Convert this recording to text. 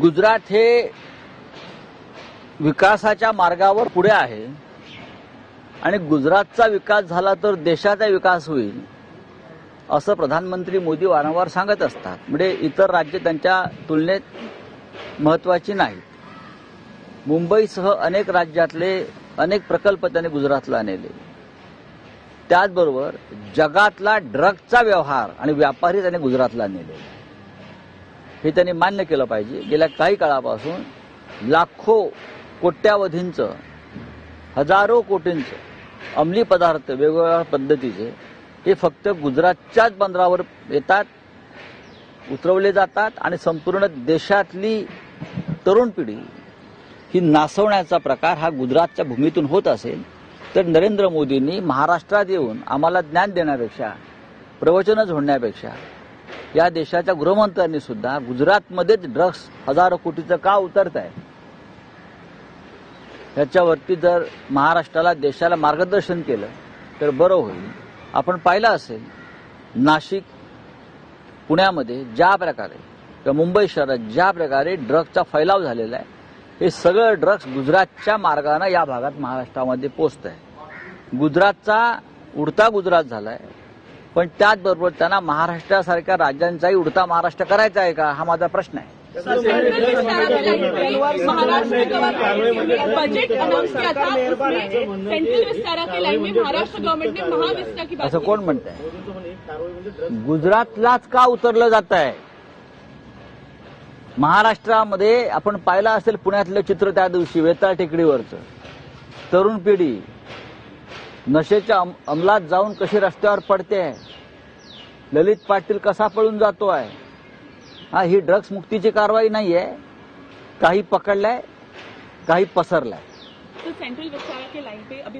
गुजरात हे विकासाच्या मार्गावर पुढे आहे आणि गुजरातचा विकास झाला तर देशाचा विकास होईल असं प्रधानमंत्री मोदी वारंवार सांगत असतात. म्हणजे इतर राज्य त्यांच्या तुलनेत महत्वाची नाहीत. मुंबईसह अनेक राज्यातले अनेक प्रकल्प त्यांनी गुजरातला नेले. त्याचबरोबर जगातला ड्रग्जचा व्यवहार आणि व्यापारी त्यांनी गुजरातला नेले. हे त्यांनी मान्य केलं पाहिजे. गेल्या काही काळापासून लाखो कोट्यावधींचं, हजारो कोटींचं अंमली पदार्थ वेगवेगळ्या पद्धतीचे हे फक्त गुजरातच्याच बंदरावर येतात, उतरवले जातात आणि संपूर्ण देशातली तरुण पिढी ही नासवण्याचा प्रकार हा गुजरातच्या भूमीतून होत असेल तर नरेंद्र मोदींनी महाराष्ट्रात येऊन आम्हाला ज्ञान देण्यापेक्षा, प्रवचनं झोडण्यापेक्षा या देशाच्या गृहमंत्र्यांनी सुद्धा गुजरातमध्येच ड्रग्स हजारो कोटीचं का उतरत आहे याच्यावरती जर महाराष्ट्राला, देशाला मार्गदर्शन केलं तर बरं होईल. आपण पाहिलं असेल नाशिक, पुण्यामध्ये ज्या प्रकारे किंवा मुंबई शहरात ज्या प्रकारे ड्रग्सचा फैलाव झालेला आहे, हे सगळं ड्रग्स गुजरातच्या मार्गानं या भागात महाराष्ट्रामध्ये पोचत आहे. गुजरातचा उडता गुजरात झालाय, पण त्याचबरोबर त्यांना महाराष्ट्रासारख्या राज्यांचाही उडता महाराष्ट्र करायचा आहे का, हा माझा प्रश्न आहे. असं कोण म्हणतंय? गुजरातलाच का उतरलं जात आहे? महाराष्ट्रामध्ये आपण पाहिलं असेल पुण्यातलं चित्र त्या दिवशी वेताळ टेकडीवरचं. तरुण पिढी नशेच्या अंमलात जाऊन कशी रस्त्यावर पडते आहे, ललित पाटील कसा पळून जातो आहे. हा, ही ड्रग्स मुक्तीची कारवाई नाहीये. काही पकडलाय, काही पसरलाय. तो सेंट्रल विस्तारा के लाइन पे अभी